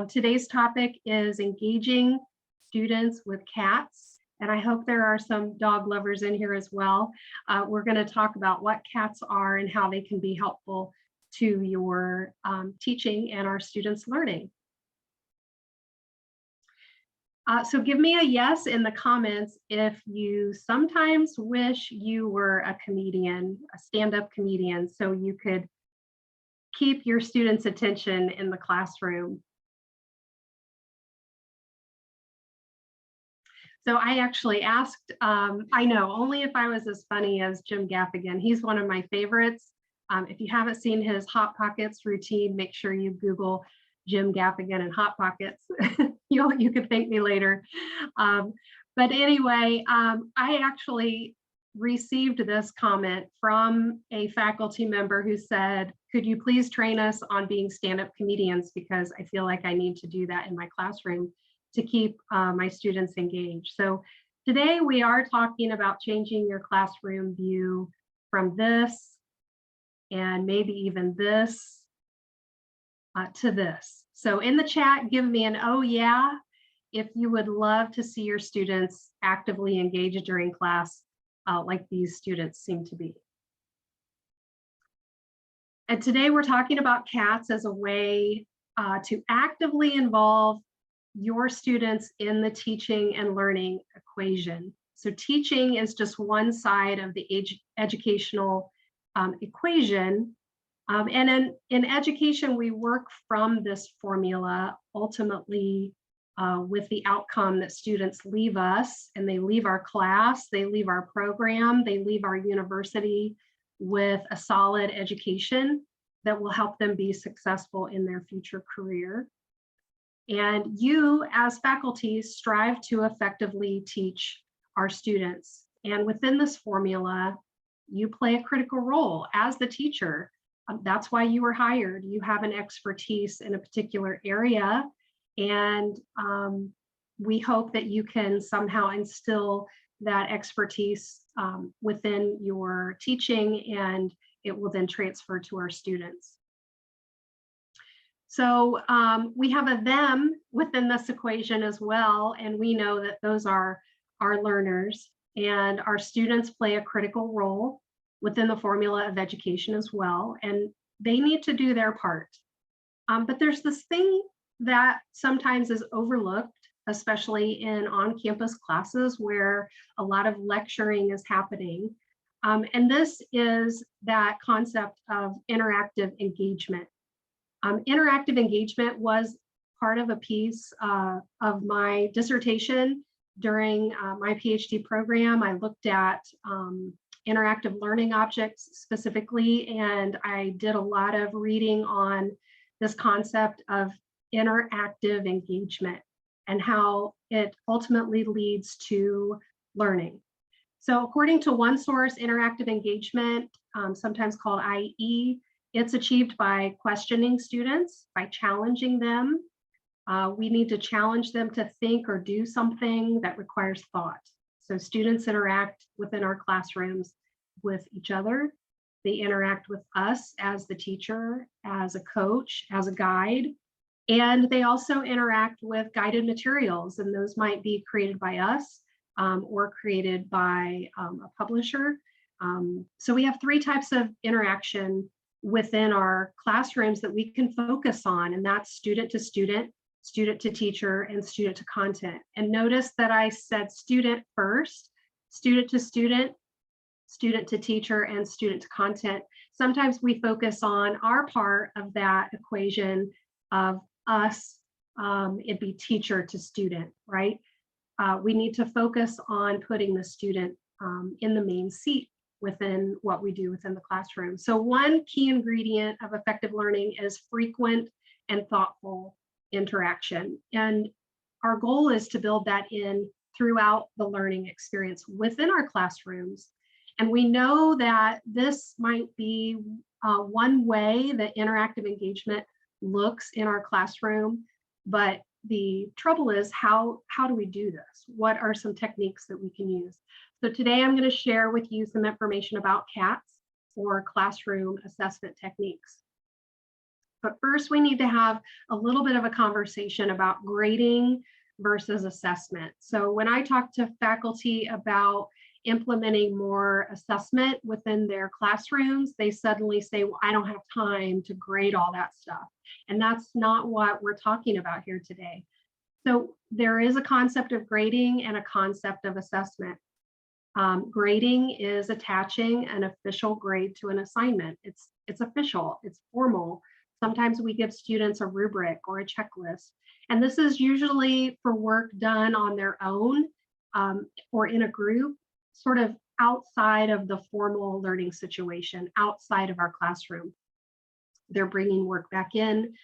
Today's topic is engaging students with cats, and I hope there are some dog lovers in here as well. We're going to talk about what cats are and how they can be helpful to your teaching and our students' learning. So give me a yes in the comments if you sometimes wish you were a comedian, a stand-up comedian, so you could keep your students' attention in the classroom. So I actually asked, I know, only if I was as funny as Jim Gaffigan. He's one of my favorites. If you haven't seen his Hot Pockets routine, make sure you Google Jim Gaffigan and Hot Pockets. You can thank me later. But anyway, I actually received this comment from a faculty member who said, could you please train us on being stand-up comedians, because I feel like I need to do that in my classroom to keep my students engaged. So today we are talking about changing your classroom view from this and maybe even this to this. So in the chat, give me an oh yeah if you would love to see your students actively engaged during class like these students seem to be. And today we're talking about cats as a way to actively involve your students in the teaching and learning equation. So teaching is just one side of the educational equation. And in education, we work from this formula ultimately with the outcome that students leave us, and they leave our class, they leave our program, they leave our university with a solid education that will help them be successful in their future career. And you, as faculty, strive to effectively teach our students. And within this formula, you play a critical role as the teacher. That's why you were hired. You have an expertise in a particular area. And we hope that you can somehow instill that expertise within your teaching, and it will then transfer to our students. So we have a them within this equation as well, and we know that those are our learners, and our students play a critical role within the formula of education as well, and they need to do their part. But there's this thing that sometimes is overlooked, especially in on-campus classes where a lot of lecturing is happening. And this is that concept of interactive engagement. Interactive engagement was part of a piece of my dissertation during my PhD program. I looked at interactive learning objects specifically, and I did a lot of reading on this concept of interactive engagement and how it ultimately leads to learning. So according to one source, interactive engagement, sometimes called IE, it's achieved by questioning students, by challenging them. We need to challenge them to think or do something that requires thought. So students interact within our classrooms with each other. They interact with us as the teacher, as a coach, as a guide, and they also interact with guided materials, and those might be created by us or created by a publisher. So we have three types of interaction within our classrooms that we can focus on, and that's student to student, student to teacher, and student to content. And notice that I said student first, student to student, student to teacher, and student to content. Sometimes we focus on our part of that equation of us, it'd be teacher to student, right? We need to focus on putting the student in the main seat within what we do within the classroom. So one key ingredient of effective learning is frequent and thoughtful interaction. And our goal is to build that in throughout the learning experience within our classrooms. And we know that this might be one way that interactive engagement looks in our classroom, but the trouble is how do we do this? What are some techniques that we can use? So today I'm going to share with you some information about CATs, or classroom assessment techniques. But first, we need to have a little bit of a conversation about grading versus assessment. So when I talk to faculty about implementing more assessment within their classrooms, they suddenly say, well, I don't have time to grade all that stuff. And that's not what we're talking about here today. So there is a concept of grading and a concept of assessment. Grading is attaching an official grade to an assignment. It's official, it's formal. Sometimes we give students a rubric or a checklist. And this is usually for work done on their own or in a group, sort of outside of the formal learning situation, outside of our classroom. They're bringing work back in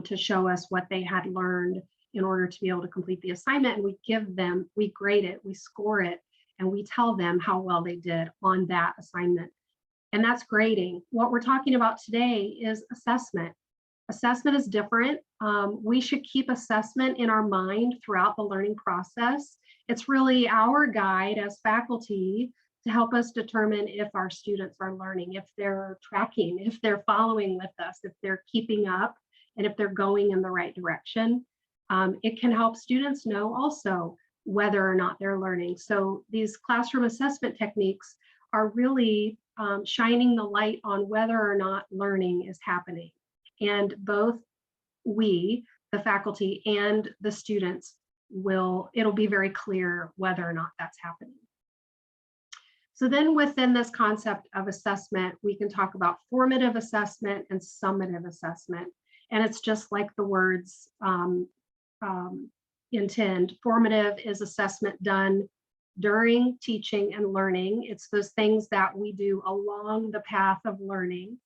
to show us what they had learned in order to be able to complete the assignment. And we grade it, we score it, and we tell them how well they did on that assignment. And that's grading. What we're talking about today is assessment. Assessment is different. We should keep assessment in our mind throughout the learning process. It's really our guide as faculty to help us determine if our students are learning, if they're tracking, if they're following with us, if they're keeping up, and if they're going in the right direction. It can help students know also whether or not they're learning. So these classroom assessment techniques are really shining the light on whether or not learning is happening. And both we, the faculty, and the students it'll be very clear whether or not that's happening. So then within this concept of assessment, we can talk about formative assessment and summative assessment. And it's just like the words intend. Formative is assessment done during teaching and learning. It's those things that we do along the path of learning.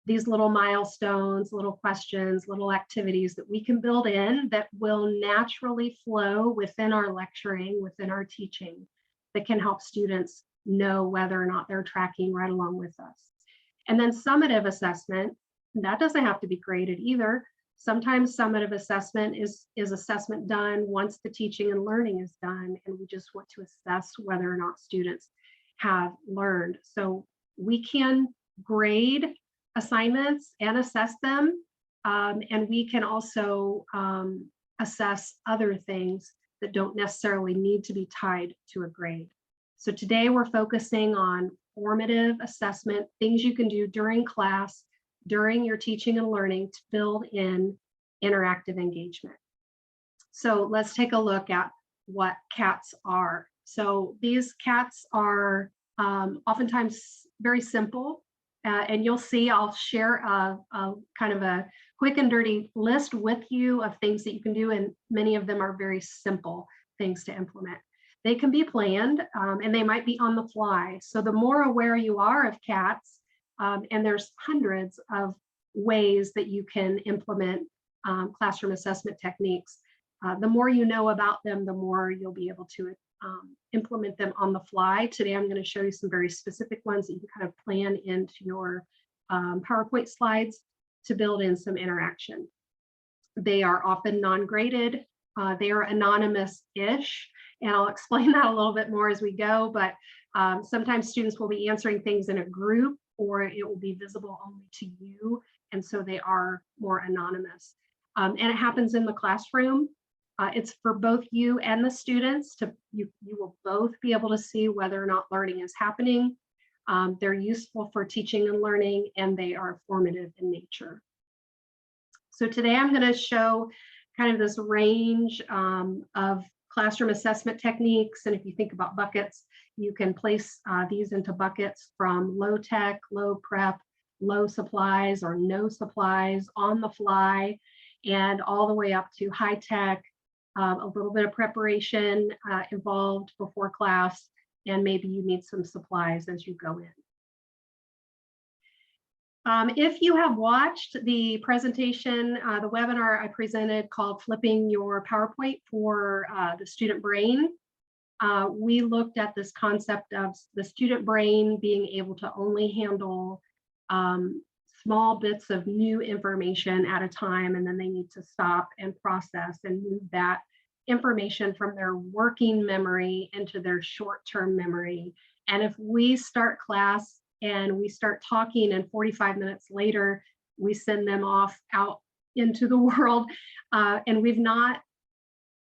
These little milestones, little questions, little activities that we can build in that will naturally flow within our lecturing, within our teaching, that can help students know whether or not they're tracking right along with us. And then summative assessment, that doesn't have to be graded either. Sometimes summative assessment is assessment done once the teaching and learning is done, and we just want to assess whether or not students have learned. So we can grade assignments and assess them, and we can also assess other things that don't necessarily need to be tied to a grade. So today we're focusing on formative assessment, things you can do during class, during your teaching and learning to build in interactive engagement. So let's take a look at what CATs are. So these CATs are oftentimes very simple. And you'll see I'll share a kind of a quick and dirty list with you of things that you can do, and many of them are very simple things to implement. They can be planned and they might be on the fly. So the more aware you are of CATs, and there's hundreds of ways that you can implement classroom assessment techniques, the more you know about them, the more you'll be able to implement them on the fly. Today, I'm going to show you some very specific ones that you can kind of plan into your PowerPoint slides to build in some interaction. They are often non-graded. They are anonymous-ish, and I'll explain that a little bit more as we go, but sometimes students will be answering things in a group, or it will be visible only to you, and so they are more anonymous. And it happens in the classroom. It's for both you and the students you will both be able to see whether or not learning is happening. They're useful for teaching and learning, and they are formative in nature. So today I'm going to show kind of this range of classroom assessment techniques. And if you think about buckets, you can place these into buckets from low tech, low prep, low supplies or no supplies, on the fly, and all the way up to high tech, a little bit of preparation involved before class, and maybe you need some supplies as you go in. If you have watched the presentation, the webinar I presented called Flipping Your PowerPoint for the Student Brain, we looked at this concept of the student brain being able to only handle small bits of new information at a time, and then they need to stop and process and move that information from their working memory into their short-term memory. And if we start class and we start talking and 45 minutes later, we send them off out into the world, and we've not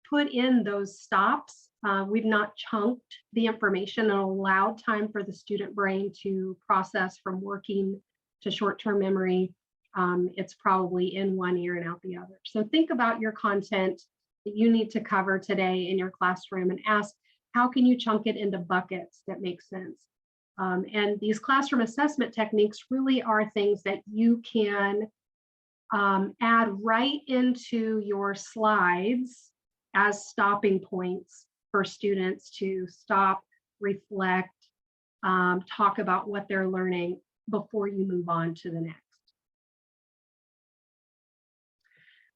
put in those stops. We've not chunked the information and allowed time for the student brain to process from working to short-term memory. It's probably in one ear and out the other. So think about your content that you need to cover today in your classroom and ask, how can you chunk it into buckets that make sense? And these classroom assessment techniques really are things that you can add right into your slides as stopping points for students to stop, reflect, talk about what they're learning before you move on to the next.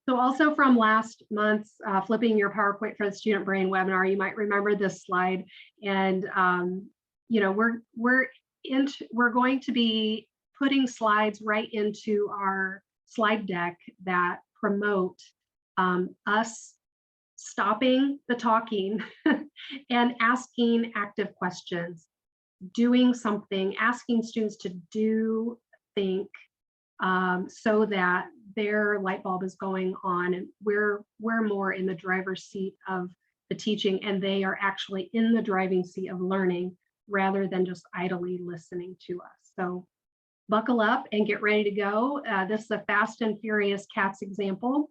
So also from last month's Flipping Your PowerPoint for the Student Brain webinar, you might remember this slide. And you know, we're going to be putting slides right into our slide deck that promote us stopping the talking and asking active questions, doing something, asking students to do, think, so that their light bulb is going on and we're more in the driver's seat of the teaching, and they are actually in the driving seat of learning rather than just idly listening to us. So buckle up and get ready to go. This is a Fast and Furious Cats example.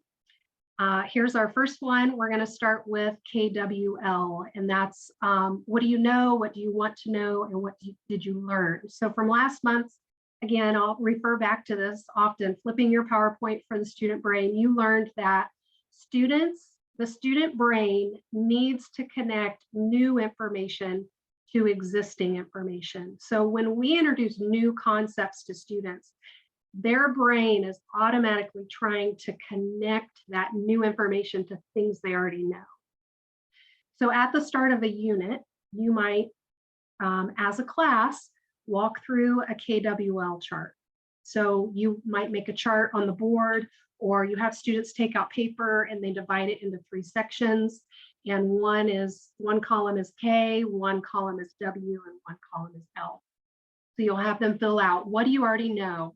Here's our first one. We're going to start with KWL, and that's what do you know, what do you want to know, and what did you learn? So from last month, again, I'll refer back to this often, Flipping Your PowerPoint for the Student Brain. You learned that the student brain needs to connect new information to existing information. So when we introduce new concepts to students, their brain is automatically trying to connect that new information to things they already know. So at the start of a unit, you might, as a class, walk through a KWL chart. So you might make a chart on the board, or you have students take out paper and they divide it into 3 sections. And one column is K, one column is W, and one column is L. So you'll have them fill out, what do you already know?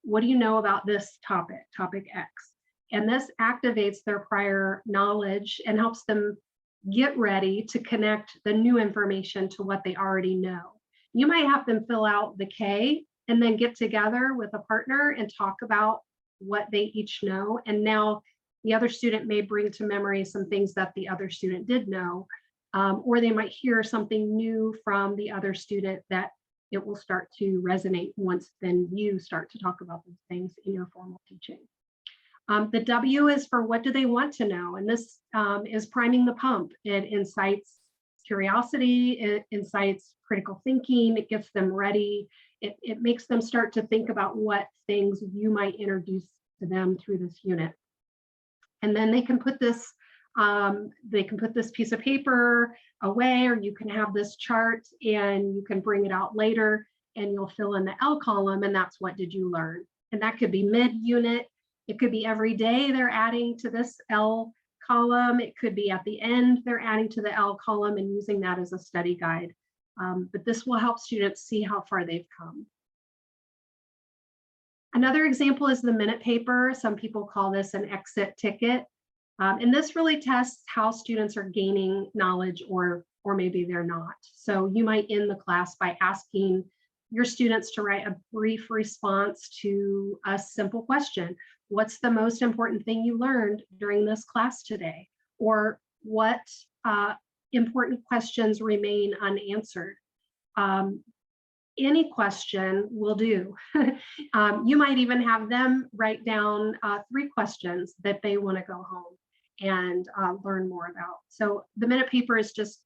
What do you know about this topic, topic X? And this activates their prior knowledge and helps them get ready to connect the new information to what they already know. You might have them fill out the K and then get together with a partner and talk about what they each know. And now the other student may bring to memory some things that the other student did know, or they might hear something new from the other student that it will start to resonate once then you start to talk about those things in your formal teaching. The W is for what do they want to know? And this is priming the pump. It incites curiosity, it incites critical thinking, it gets them ready. It makes them start to think about what things you might introduce to them through this unit. And then they can put this piece of paper away, or you can have this chart and you can bring it out later and you'll fill in the L column, and that's what did you learn. And that could be mid-unit, it could be every day they're adding to this L column, it could be at the end they're adding to the L column and using that as a study guide. But this will help students see how far they've come. Another example is the minute paper. Some people call this an exit ticket. And this really tests how students are gaining knowledge or maybe they're not. So you might end the class by asking your students to write a brief response to a simple question. What's the most important thing you learned during this class today? Or what important questions remain unanswered? Any question will do. You might even have them write down 3 questions that they want to go home and learn more about. So the minute paper is just,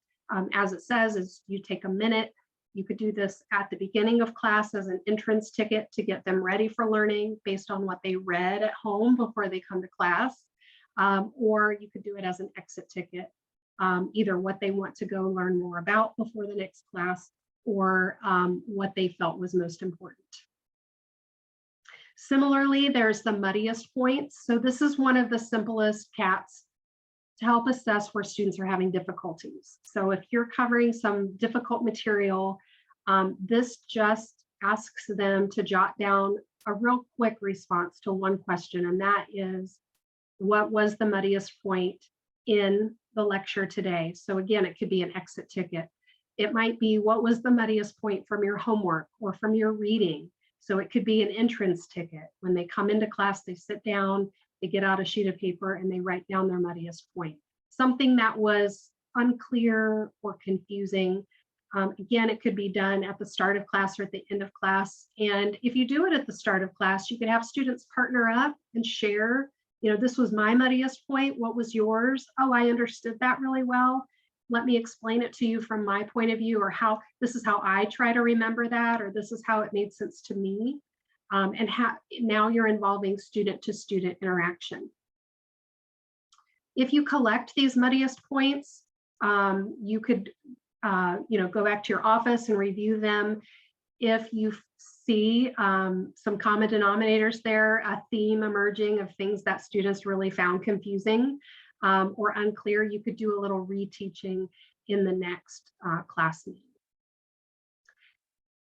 as it says, is you take a minute. You could do this at the beginning of class as an entrance ticket to get them ready for learning based on what they read at home before they come to class. Or you could do it as an exit ticket, either what they want to go learn more about before the next class, or what they felt was most important. Similarly, there's the muddiest points. So this is one of the simplest CATs to help assess where students are having difficulties. So if you're covering some difficult material, this just asks them to jot down a real quick response to one question, and that is, what was the muddiest point in the lecture today? So again, it could be an exit ticket. It might be, what was the muddiest point from your homework or from your reading? So it could be an entrance ticket. When they come into class, they sit down, they get out a sheet of paper and they write down their muddiest point. Something that was unclear or confusing. Again, it could be done at the start of class or at the end of class. And if you do it at the start of class, you could have students partner up and share, you know, this was my muddiest point. What was yours? Oh, I understood that really well. Let me explain it to you from my point of view, or how this is how I try to remember that, or this is how it made sense to me. And now you're involving student to student interaction. If you collect these muddiest points, you could go back to your office and review them. If you see some common denominators there, a theme emerging of things that students really found confusing or unclear, you could do a little reteaching in the next class meeting.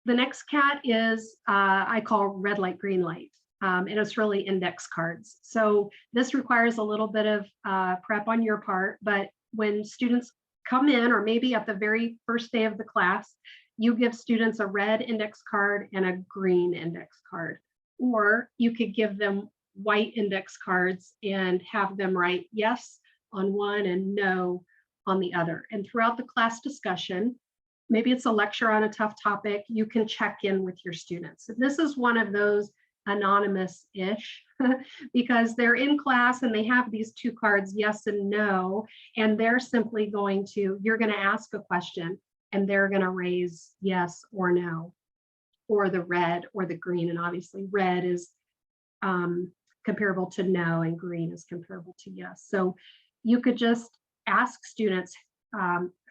The next CAT is I call red light, green light, and it's really index cards. So this requires a little bit of prep on your part, but when students come in, or maybe at the very first day of the class, you give students a red index card and a green index card, or you could give them white index cards and have them write yes on one and no on the other. And throughout the class discussion, maybe it's a lecture on a tough topic, you can check in with your students. And this is one of those anonymous-ish because they're in class and they have these two cards, yes and no, and they're simply going to, you're going to ask a question and they're going to raise yes or no, or the red or the green. And obviously red is comparable to no and green is comparable to yes. So you could just ask students,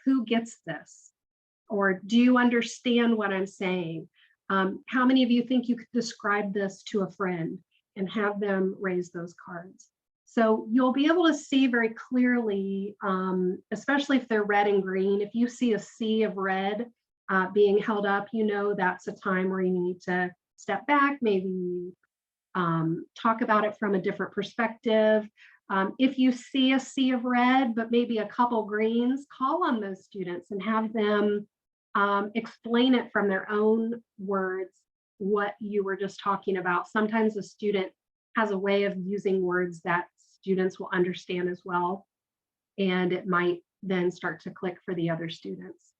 who gets this? Or do you understand what I'm saying? How many of you think you could describe this to a friend, and have them raise those cards? So you'll be able to see very clearly, especially if they're red and green. If you see a sea of red being held up, you know that's a time where you need to step back, maybe talk about it from a different perspective. If you see a sea of red, but maybe a couple greens, call on those students and have them explain it from their own words, what you were just talking about. Sometimes a student has a way of using words that students will understand as well, and it might then start to click for the other students.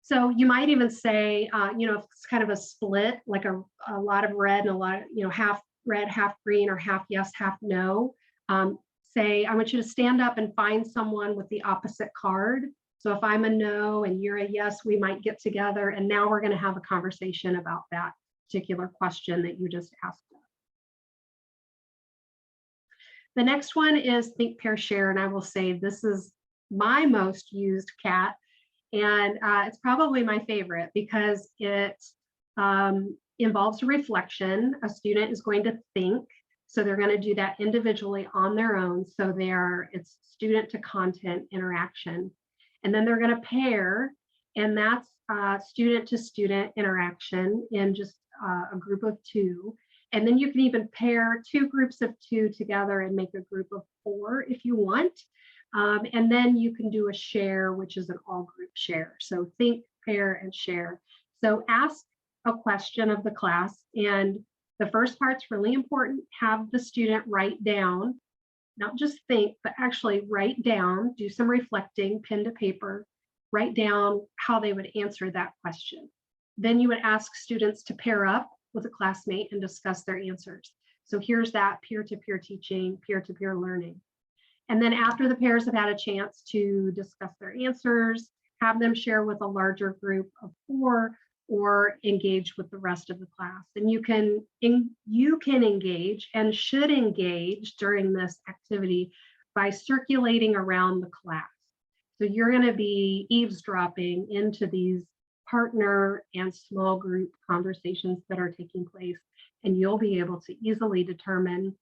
So you might even say, if it's kind of a split, like a lot of red and a lot of, half red, half green, or half yes, half no, say, I want you to stand up and find someone with the opposite card. So if I'm a no and you're a yes, we might get together and now we're going to have a conversation about that particular question that you just asked us. The next one is think, pair, share, and I will say this is my most used CAT, and it's probably my favorite because it involves reflection. A student is going to think, so they're going to do that individually on their own. So it's student to content interaction. And then they're going to pair, and that's student to student interaction in just a group of two. And then you can even pair two groups of two together and make a group of four if you want. And then you can do a share, which is an all group share. So think, pair, and share. So ask a question of the class, and the first part's really important. Have the student write down, not just think, but actually write down, do some reflecting, pen to paper, write down how they would answer that question. Then you would ask students to pair up with a classmate and discuss their answers. So here's that peer-to-peer teaching, peer-to-peer learning. And then after the pairs have had a chance to discuss their answers, have them share with a larger group of four or engage with the rest of the class. And you can engage and should engage during this activity by circulating around the class. So you're going to be eavesdropping into these partner and small group conversations that are taking place, and you'll be able to easily determine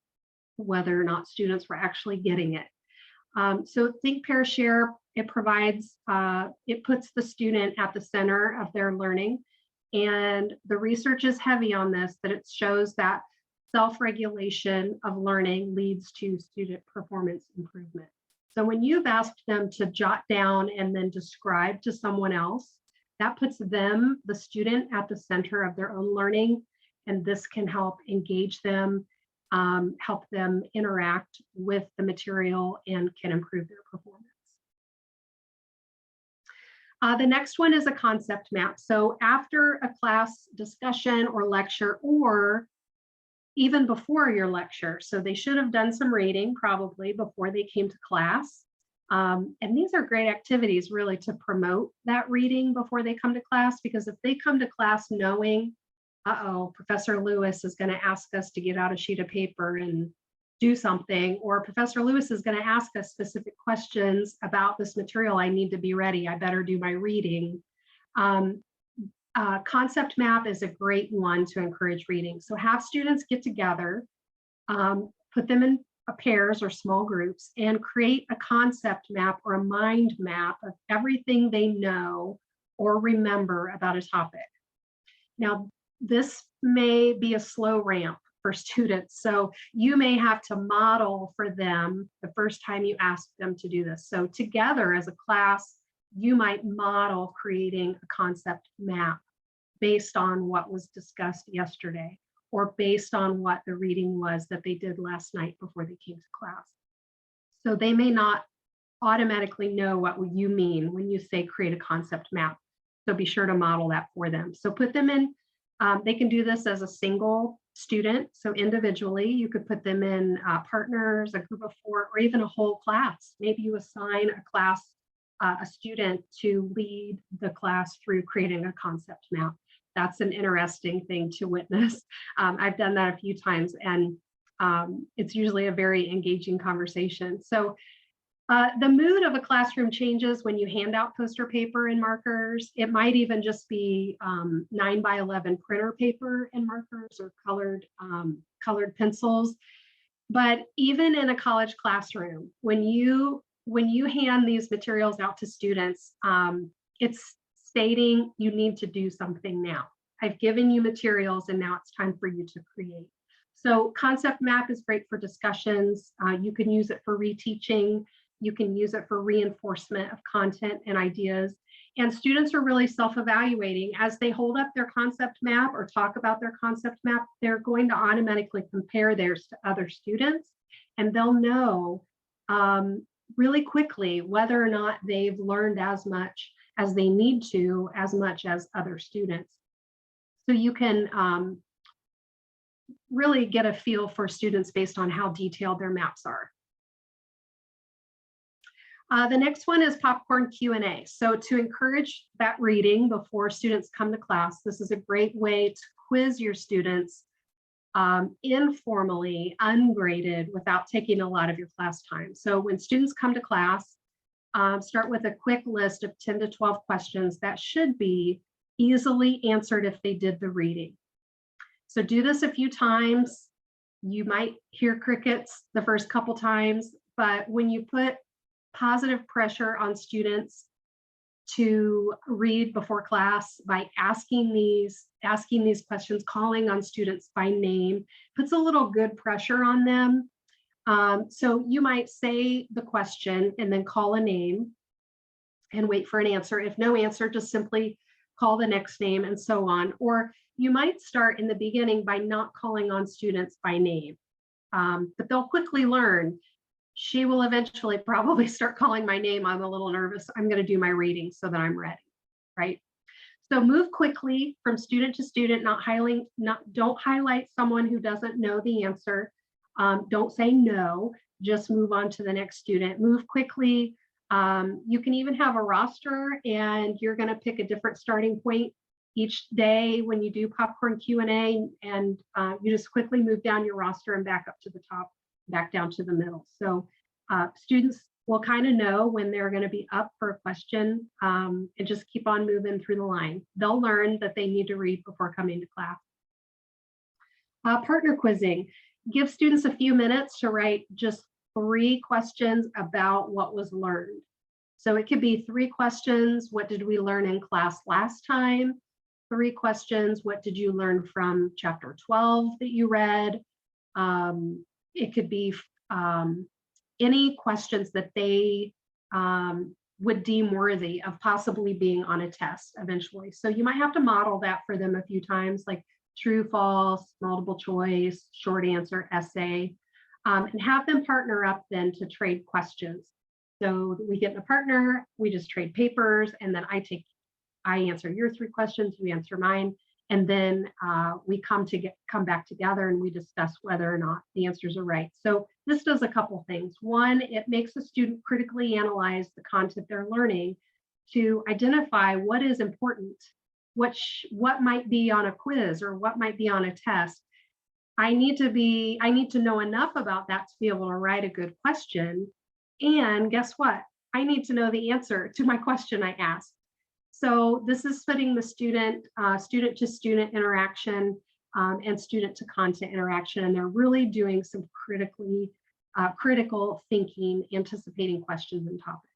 whether or not students were actually getting it. So think, pair, share, it provides, it puts the student at the center of their learning. And the research is heavy on this, that it shows that self-regulation of learning leads to student performance improvement. So when you've asked them to jot down and then describe to someone else, that puts them, the student, at the center of their own learning. And this can help engage them, help them interact with the material, and can improve their performance. The next one is a concept map. So after a class discussion or lecture, or even before your lecture, so they should have done some reading probably before they came to class. And these are great activities really to promote that reading before they come to class, because if they come to class knowing, Professor Lewis is going to ask us to get out a sheet of paper and do something, or Professor Lewis is going to ask us specific questions about this material, I need to be ready, I better do my reading. Concept map is a great one to encourage reading. So have students get together, put them in pairs or small groups, and create a concept map or a mind map of everything they know or remember about a topic. Now, this may be a slow ramp for students, so you may have to model for them the first time you ask them to do this. So together as a class, you might model creating a concept map based on what was discussed yesterday, or based on what the reading was that they did last night before they came to class. So they may not automatically know what you mean when you say create a concept map. So be sure to model that for them. So put them in, they can do this as a single student. So individually, you could put them in partners, a group of 4, or even a whole class. Maybe you assign a class, a student to lead the class through creating a concept map. That's an interesting thing to witness. I've done that a few times, and it's usually a very engaging conversation. So the mood of a classroom changes when you hand out poster paper and markers. It might even just be 9x11 printer paper and markers, or colored pencils. But even in a college classroom, when you hand these materials out to students, it's stating you need to do something now. I've given you materials and now it's time for you to create. So concept map is great for discussions. You can use it for reteaching. You can use it for reinforcement of content and ideas. And students are really self-evaluating. As they hold up their concept map or talk about their concept map, they're going to automatically compare theirs to other students, and they'll know really quickly whether or not they've learned as much as they need to, as much as other students. So you can really get a feel for students based on how detailed their maps are. The next one is popcorn Q&A. So to encourage that reading before students come to class, this is a great way to quiz your students informally, ungraded, without taking a lot of your class time. So when students come to class, start with a quick list of 10 to 12 questions that should be easily answered if they did the reading. So do this a few times. You might hear crickets the first couple times, but when you put positive pressure on students to read before class by asking these questions, calling on students by name, puts a little good pressure on them. So you might say the question and then call a name and wait for an answer. If no answer, just simply call the next name, and so on. Or you might start in the beginning by not calling on students by name, but they'll quickly learn. She will eventually probably start calling my name. I'm a little nervous. I'm going to do my reading so that I'm ready, right? So move quickly from student to student, don't highlight someone who doesn't know the answer. Don't say no, just move on to the next student. Move quickly. You can even have a roster, and you're going to pick a different starting point each day when you do popcorn Q&A, and you just quickly move down your roster and back up to the top, back down to the middle. So students will kind of know when they're going to be up for a question, and just keep on moving through the line. They'll learn that they need to read before coming to class. Partner quizzing. Give students a few minutes to write just 3 questions about what was learned. So it could be 3 questions. What did we learn in class last time? 3 questions. What did you learn from chapter 12 that you read? It could be any questions that they would deem worthy of possibly being on a test eventually. So you might have to model that for them a few times, like true, false, multiple choice, short answer, essay, and have them partner up then to trade questions. So we get in a partner, we just trade papers, and then I answer your 3 questions, you answer mine, and then we come back together and we discuss whether or not the answers are right. So this does a couple things. One, it makes a student critically analyze the content they're learning to identify what is important, what might be on a quiz or what might be on a test. I need to know enough about that to be able to write a good question. And guess what? I need to know the answer to my question I asked. So this is putting the student to student interaction and student to content interaction, and they're really doing some critical thinking, anticipating questions and topics.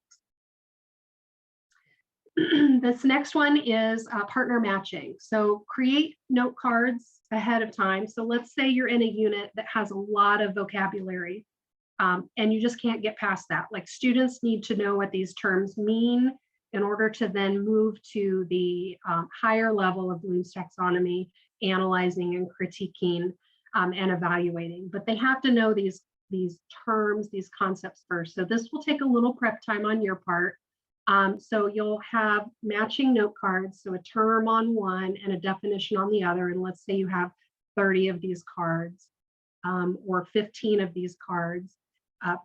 This next one is partner matching. So create note cards ahead of time. So let's say you're in a unit that has a lot of vocabulary and you just can't get past that. Like, students need to know what these terms mean in order to then move to the higher level of Bloom's taxonomy, analyzing and critiquing and evaluating. But they have to know these terms, these concepts first. So this will take a little prep time on your part. So you'll have matching note cards, so a term on one and a definition on the other. And let's say you have 30 of these cards or 15 of these cards,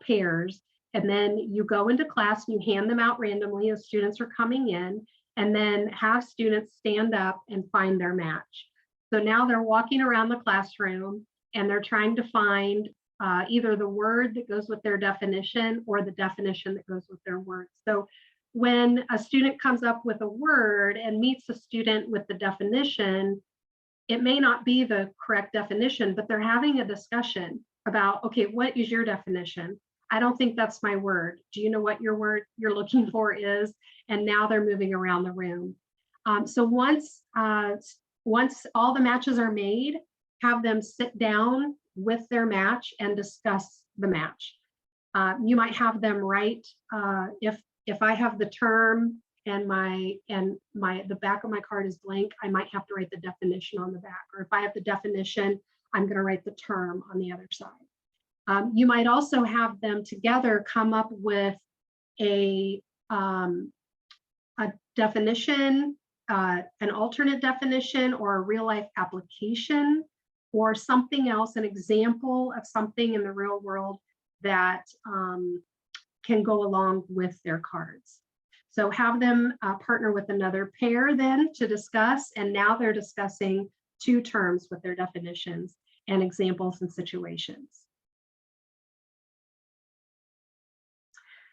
pairs. And then you go into class and you hand them out randomly as students are coming in, and then have students stand up and find their match. So now they're walking around the classroom and they're trying to find either the word that goes with their definition or the definition that goes with their word. So when a student comes up with a word and meets a student with the definition, it may not be the correct definition, but they're having a discussion about, okay, what is your definition? I don't think that's my word. Do you know what your word you're looking for is? And now they're moving around the room. So once all the matches are made, have them sit down with their match and discuss the match. You might have them write, if I have the term and the back of my card is blank, I might have to write the definition on the back. Or if I have the definition, I'm going to write the term on the other side. You might also have them together come up with a definition, an alternate definition, or a real life application, or something else, an example of something in the real world that can go along with their cards. So have them partner with another pair then to discuss, and now they're discussing 2 terms with their definitions and examples and situations.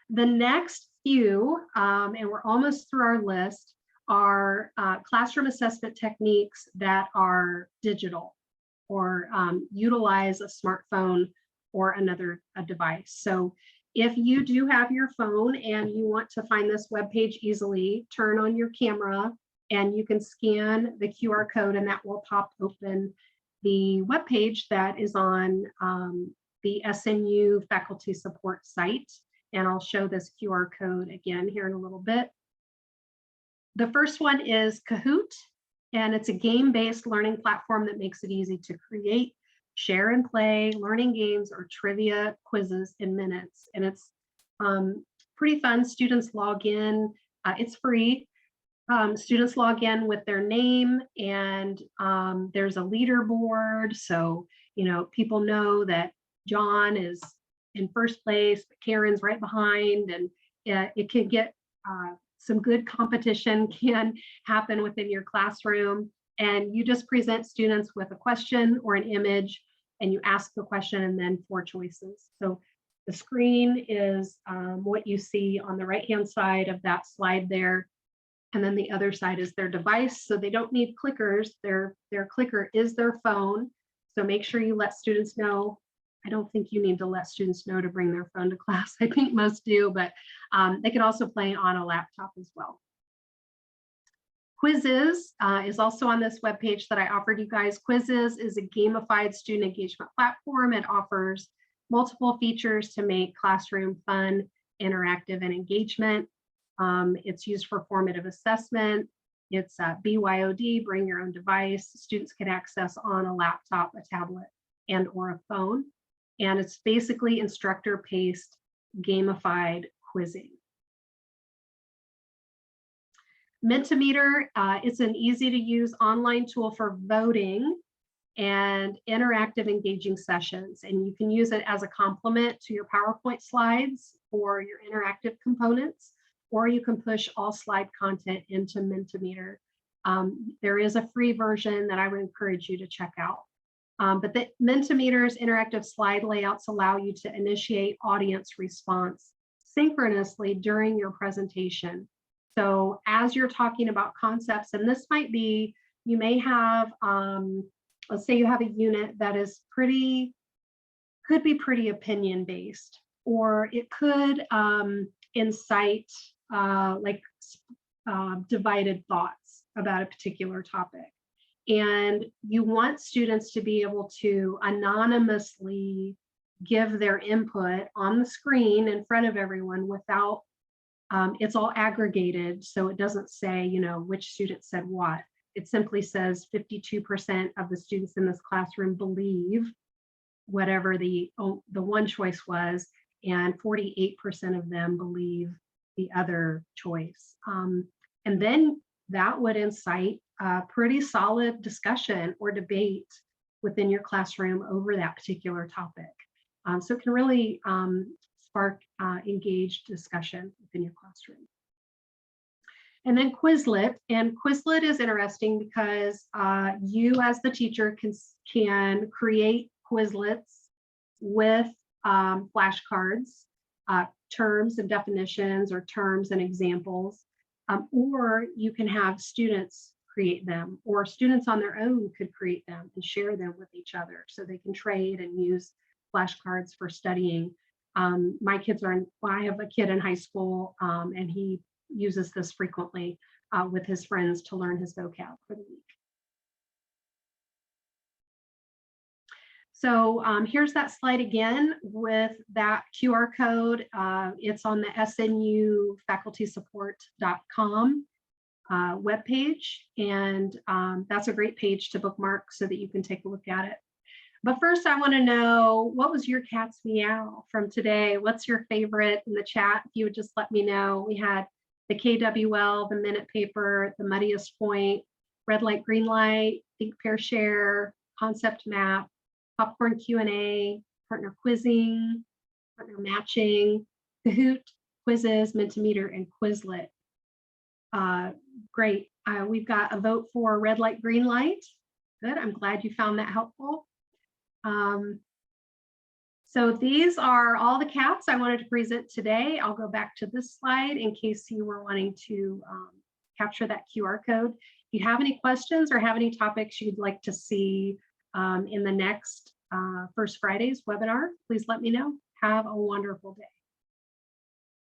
The next few, and we're almost through our list, are classroom assessment techniques that are digital or utilize a smartphone or another device. So if you do have your phone and you want to find this webpage easily, turn on your camera and you can scan the QR code, and that will pop open the webpage that is on the SNU faculty support site. And I'll show this QR code again here in a little bit. The first one is Kahoot, and it's a game-based learning platform that makes it easy to create, share and play learning games or trivia quizzes in minutes. And it's pretty fun. Students log in, it's free. Students log in with their name, and there's a leaderboard. So, you know, people know that John is in first place, but Karen's right behind, and it can get some good competition can happen within your classroom. And you just present students with a question or an image, and you ask the question and then 4 choices. So the screen is what you see on the right-hand side of that slide there. And then the other side is their device. So they don't need clickers. Their clicker is their phone. So make sure you let students know. I don't think you need to let students know to bring their phone to class. I think most do, but they can also play on a laptop as well. Quizzes is also on this webpage that I offered you guys. Quizzes is a gamified student engagement platform. It offers multiple features to make classroom fun, interactive, and engagement. It's used for formative assessment. It's BYOD, bring your own device. Students can access on a laptop, a tablet, and or a phone. And it's basically instructor-paced gamified quizzing. Mentimeter, it's an easy to use online tool for voting and interactive engaging sessions. And you can use it as a complement to your PowerPoint slides or your interactive components, or you can push all slide content into Mentimeter. There is a free version that I would encourage you to check out. But the Mentimeter's interactive slide layouts allow you to initiate audience response synchronously during your presentation. So as you're talking about concepts, and this might be, you may have, let's say you have a unit that is could be pretty opinion based, or it could incite divided thoughts about a particular topic. And you want students to be able to anonymously give their input on the screen in front of everyone without, it's all aggregated. So it doesn't say, you know, which student said what. It simply says 52% of the students in this classroom believe whatever the one choice was, and 48% of them believe the other choice. And then that would incite a pretty solid discussion or debate within your classroom over that particular topic. So it can really spark engaged discussion within your classroom. And then Quizlet, and Quizlet is interesting because you as the teacher can create Quizlets with flashcards, terms and definitions, or terms and examples, or you can have students create them, or students on their own could create them and share them with each other so they can trade and use flashcards for studying. My kids are, I have a kid in high school and he uses this frequently with his friends to learn his vocab for the week. So here's that slide again with that QR code. It's on the snufacultysupport.com webpage, and that's a great page to bookmark so that you can take a look at it. But first, I want to know, what was your cat's meow from today? What's your favorite in the chat? If you would just let me know. We had the KWL, the minute paper, the muddiest point, red light, green light, think, pair, share, concept map, popcorn Q&A, partner quizzing, partner matching, Kahoot, quizzes, Mentimeter, and Quizlet. Great. We've got a vote for red light, green light. Good. I'm glad you found that helpful. So these are all the cats I wanted to present today. I'll go back to this slide in case you were wanting to capture that QR code. If you have any questions or have any topics you'd like to see in the next First Friday's webinar, please let me know. Have a wonderful day.